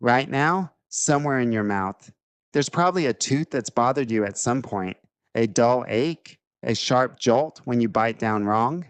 Right now, somewhere in your mouth. There's probably a tooth that's bothered you at some point, a dull ache, a sharp jolt when you bite down wrong.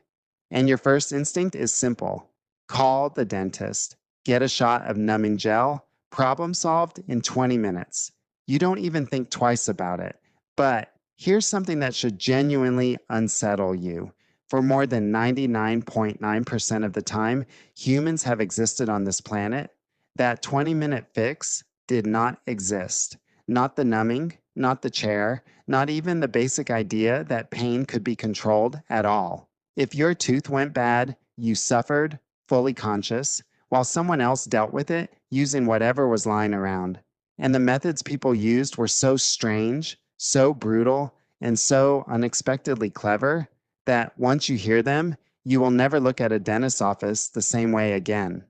And your first instinct is simple: call the dentist, get a shot of numbing gel, problem solved in 20 minutes. You don't even think twice about it. But here's something that should genuinely unsettle you. For more than 99.9% of the time humans have existed on this planet, that 20-minute fix did not exist. Not the numbing, not the chair, not even the basic idea that pain could be controlled at all. If your tooth went bad, you suffered, fully conscious, while someone else dealt with it using whatever was lying around. And the methods people used were so strange, so brutal, and so unexpectedly clever that once you hear them, you will never look at a dentist's office the same way again.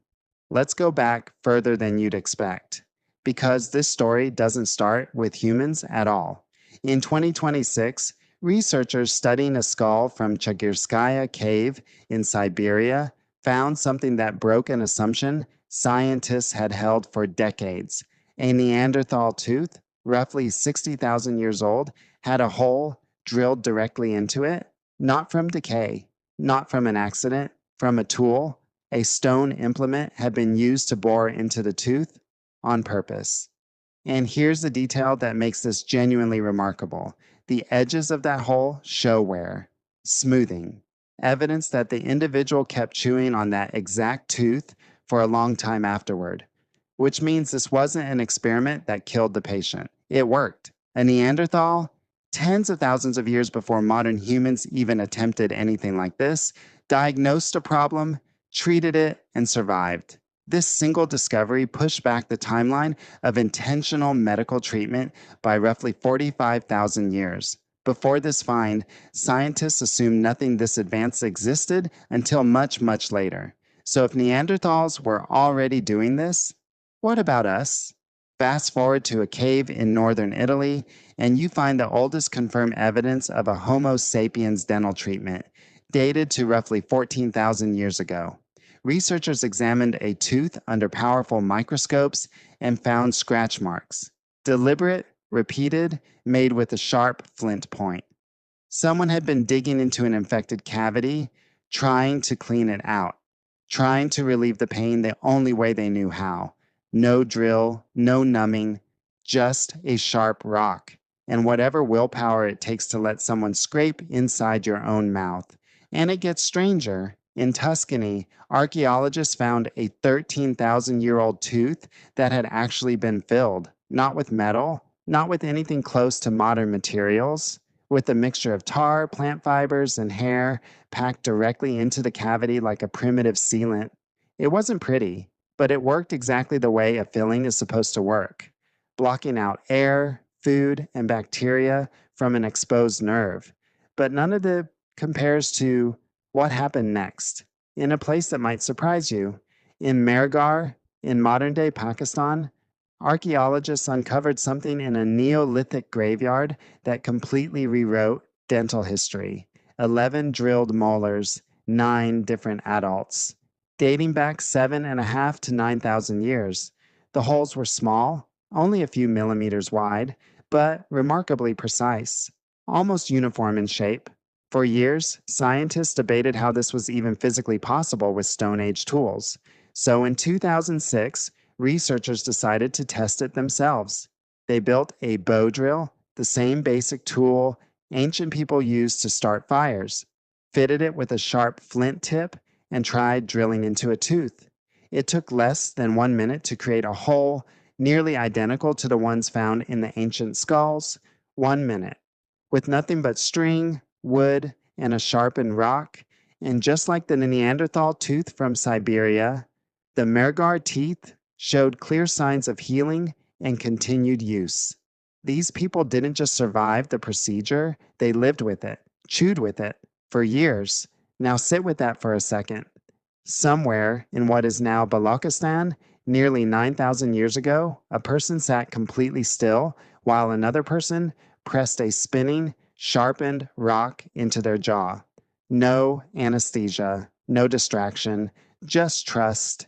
Let's go back further than you'd expect, because this story doesn't start with humans at all. In 2026, researchers studying a skull from Chagirskaya Cave in Siberia found something that broke an assumption scientists had held for decades. A Neanderthal tooth, roughly 60,000 years old, had a hole drilled directly into it, not from decay, not from an accident, from a tool. A stone implement had been used to bore into the tooth on purpose. And here's the detail that makes this genuinely remarkable: the edges of that hole show wear, smoothing, evidence that the individual kept chewing on that exact tooth for a long time afterward, which means this wasn't an experiment that killed the patient. It worked. A Neanderthal, tens of thousands of years before modern humans even attempted anything like this, diagnosed a problem, treated it, and survived. This single discovery pushed back the timeline of intentional medical treatment by roughly 45,000 years. Before this find, scientists assumed nothing this advanced existed until much, much later. So if Neanderthals were already doing this, what about us? Fast forward to a cave in northern Italy, and you find the oldest confirmed evidence of a Homo sapiens dental treatment, dated to roughly 14,000 years ago. Researchers examined a tooth under powerful microscopes and found scratch marks. Deliberate, repeated, made with a sharp flint point. Someone had been digging into an infected cavity, trying to clean it out, trying to relieve the pain the only way they knew how. No drill, no numbing, just a sharp rock, and whatever willpower it takes to let someone scrape inside your own mouth. And it gets stranger. In Tuscany, archaeologists found a 13,000-year-old tooth that had actually been filled, not with metal, not with anything close to modern materials, with a mixture of tar, plant fibers, and hair packed directly into the cavity like a primitive sealant. It wasn't pretty, but it worked exactly the way a filling is supposed to work, blocking out air, food, and bacteria from an exposed nerve. But none of it compares to what happened next, in a place that might surprise you. In Mehrgarh, in modern day Pakistan, archaeologists uncovered something in a Neolithic graveyard that completely rewrote dental history. 11 drilled molars, 9 different adults, dating back 7.5 to 9,000 years. The holes were small, only a few millimeters wide, but remarkably precise, almost uniform in shape. For years, scientists debated how this was even physically possible with Stone Age tools. So in 2006, researchers decided to test it themselves. They built a bow drill, the same basic tool ancient people used to start fires, fitted it with a sharp flint tip, and tried drilling into a tooth. It took less than 1 minute to create a hole nearly identical to the ones found in the ancient skulls. 1 minute. With nothing but string, wood, and a sharpened rock. And just like the Neanderthal tooth from Siberia, the Mehrgarh teeth showed clear signs of healing and continued use. These people didn't just survive the procedure, they lived with it, chewed with it, for years. Now sit with that for a second. Somewhere in what is now Balochistan, nearly 9,000 years ago, a person sat completely still while another person pressed a spinning, sharpened rock into their jaw. No anesthesia, no distraction, just trust,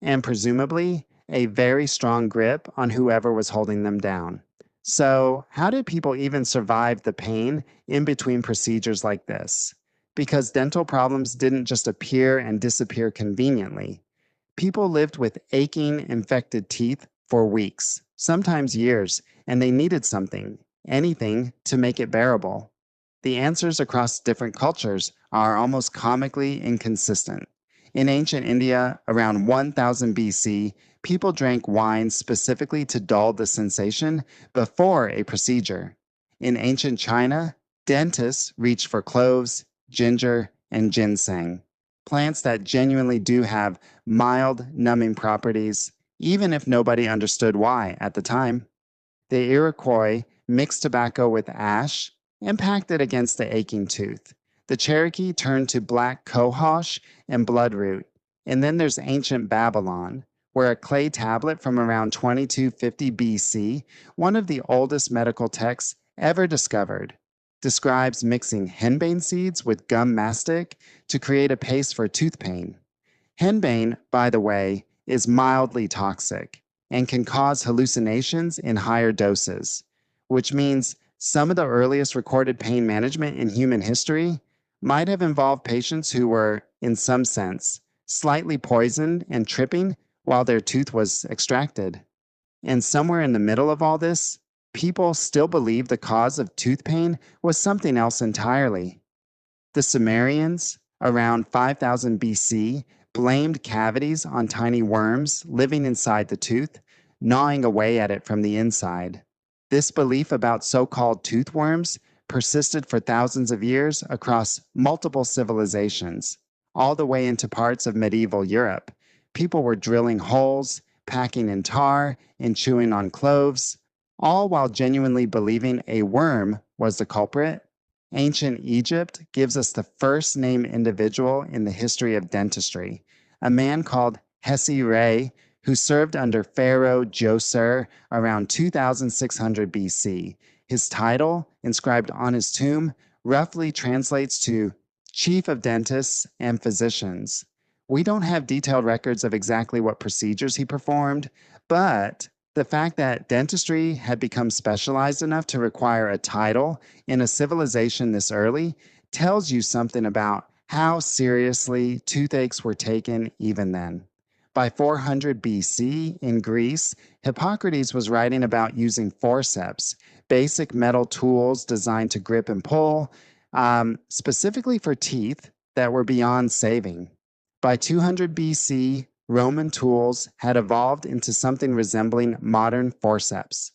and presumably a very strong grip on whoever was holding them down. So, how did people even survive the pain in between procedures like this? Because dental problems didn't just appear and disappear conveniently. People lived with aching, infected teeth for weeks, sometimes years, and they needed something, anything, to make it bearable. The answers across different cultures are almost comically inconsistent. In ancient India, around 1000 BC, people drank wine specifically to dull the sensation before a procedure. In ancient China, dentists reached for cloves, ginger, and ginseng, plants that genuinely do have mild numbing properties, even if nobody understood why at the time. The Iroquois mixed tobacco with ash and packed it against the aching tooth. The Cherokee turned to black cohosh and bloodroot. And then there's ancient Babylon, where a clay tablet from around 2250 BC, one of the oldest medical texts ever discovered, describes mixing henbane seeds with gum mastic to create a paste for tooth pain. Henbane, by the way, is mildly toxic and can cause hallucinations in higher doses, which means some of the earliest recorded pain management in human history might have involved patients who were, in some sense, slightly poisoned and tripping while their tooth was extracted. And somewhere in the middle of all this, people still believe the cause of tooth pain was something else entirely. The Sumerians, around 5000 BC, blamed cavities on tiny worms living inside the tooth, gnawing away at it from the inside. This belief about so called tooth worms persisted for thousands of years across multiple civilizations, all the way into parts of medieval Europe. People were drilling holes, packing in tar, and chewing on cloves, all while genuinely believing a worm was the culprit. Ancient Egypt gives us the first named individual in the history of dentistry, a man called Hesi Ray, who served under Pharaoh Djoser around 2600 BC. His title, inscribed on his tomb, roughly translates to Chief of Dentists and Physicians. We don't have detailed records of exactly what procedures he performed, but the fact that dentistry had become specialized enough to require a title in a civilization this early tells you something about how seriously toothaches were taken even then. By 400 BC in Greece, Hippocrates was writing about using forceps, basic metal tools designed to grip and pull, specifically for teeth that were beyond saving. By 200 BC, Roman tools had evolved into something resembling modern forceps.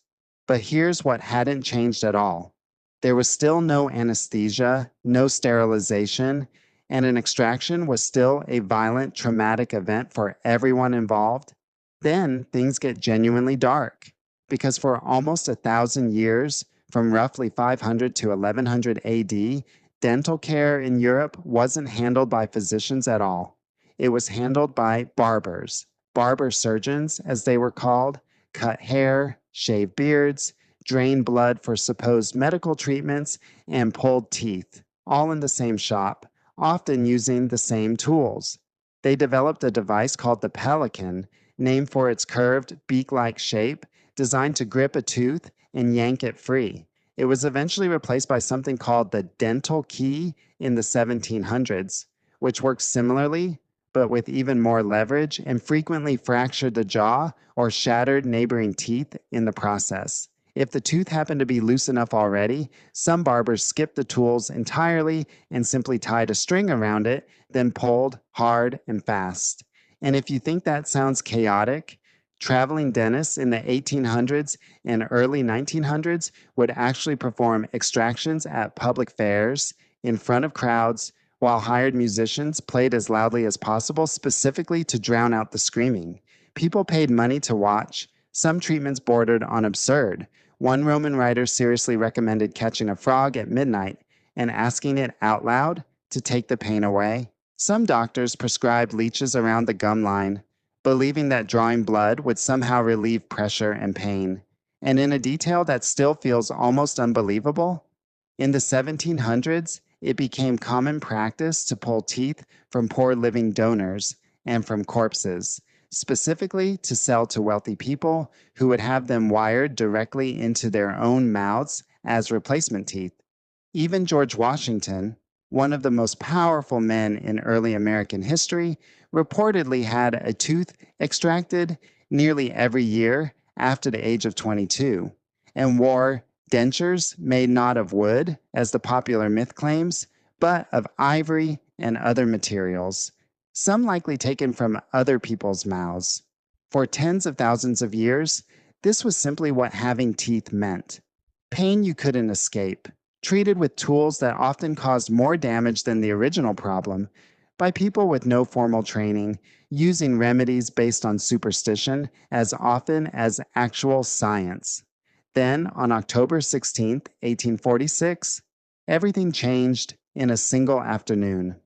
But here's what hadn't changed at all. There was still no anesthesia, no sterilization, and an extraction was still a violent, traumatic event for everyone involved. Then things get genuinely dark, because for almost 1,000 years, from roughly 500 to 1100 AD, dental care in Europe wasn't handled by physicians at all. It was handled by barbers. Barber surgeons, as they were called, cut hair, shaved beards, drained blood for supposed medical treatments, and pulled teeth, all in the same shop, often using the same tools. They developed a device called the pelican, named for its curved, beak-like shape, designed to grip a tooth and yank it free. It was eventually replaced by something called the dental key in the 1700s, which worked similarly, but with even more leverage and frequently fractured the jaw or shattered neighboring teeth in the process. If the tooth happened to be loose enough already, some barbers skipped the tools entirely and simply tied a string around it, then pulled hard and fast. And if you think that sounds chaotic, traveling dentists in the 1800s and early 1900s would actually perform extractions at public fairs in front of crowds while hired musicians played as loudly as possible, specifically to drown out the screaming. People paid money to watch. Some treatments bordered on absurd. One Roman writer seriously recommended catching a frog at midnight and asking it out loud to take the pain away. Some doctors prescribed leeches around the gum line, believing that drawing blood would somehow relieve pressure and pain. And in a detail that still feels almost unbelievable, in the 1700s, it became common practice to pull teeth from poor living donors and from corpses. specifically to sell to wealthy people who would have them wired directly into their own mouths as replacement teeth. Even George Washington, one of the most powerful men in early American history, reportedly had a tooth extracted nearly every year after the age of 22 and wore dentures made not of wood, as the popular myth claims, but of ivory and other materials, some likely taken from other people's mouths. For tens of thousands of years, this was simply what having teeth meant. Pain you couldn't escape, treated with tools that often caused more damage than the original problem, by people with no formal training, using remedies based on superstition as often as actual science. Then, on October 16th, 1846, everything changed in a single afternoon.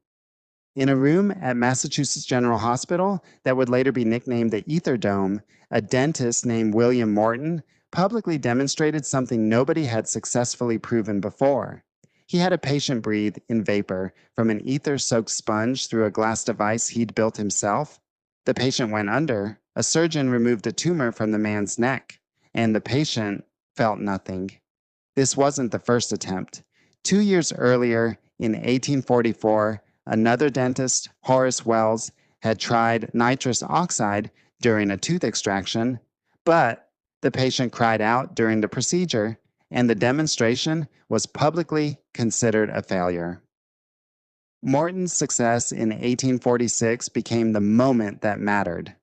In a room at Massachusetts General Hospital that would later be nicknamed the Ether Dome, a dentist named William Morton publicly demonstrated something nobody had successfully proven before. He had a patient breathe in vapor from an ether soaked sponge through a glass device he'd built himself. The patient went under, a surgeon removed a tumor from the man's neck, and the patient felt nothing. This wasn't the first attempt. 2 years earlier, in 1844, another dentist, Horace Wells, had tried nitrous oxide during a tooth extraction, but the patient cried out during the procedure, and the demonstration was publicly considered a failure. Morton's success in 1846 became the moment that mattered,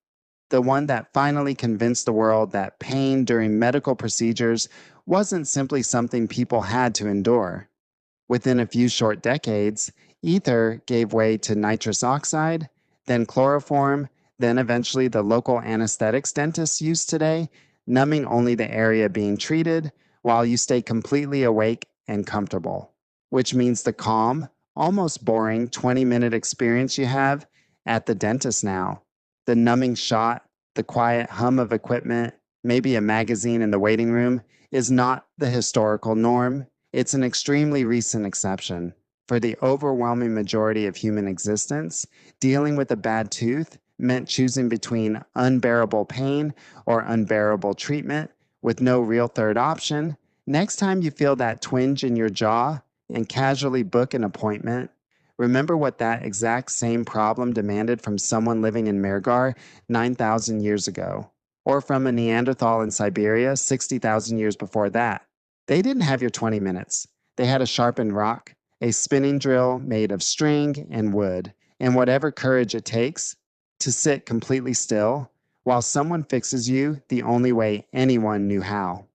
the one that finally convinced the world that pain during medical procedures wasn't simply something people had to endure. Within a few short decades, ether gave way to nitrous oxide, then chloroform, then eventually the local anesthetics dentists use today, numbing only the area being treated while you stay completely awake and comfortable. Which means the calm, almost boring 20-minute experience you have at the dentist now, the numbing shot, the quiet hum of equipment, maybe a magazine in the waiting room, is not the historical norm. It's an extremely recent exception. For the overwhelming majority of human existence, dealing with a bad tooth meant choosing between unbearable pain or unbearable treatment with no real third option. Next time you feel that twinge in your jaw and casually book an appointment, remember what that exact same problem demanded from someone living in Mehrgarh 9,000 years ago, or from a Neanderthal in Siberia 60,000 years before that. They didn't have your 20 minutes. They had a sharpened rock, a spinning drill made of string and wood, and whatever courage it takes to sit completely still while someone fixes you the only way anyone knew how.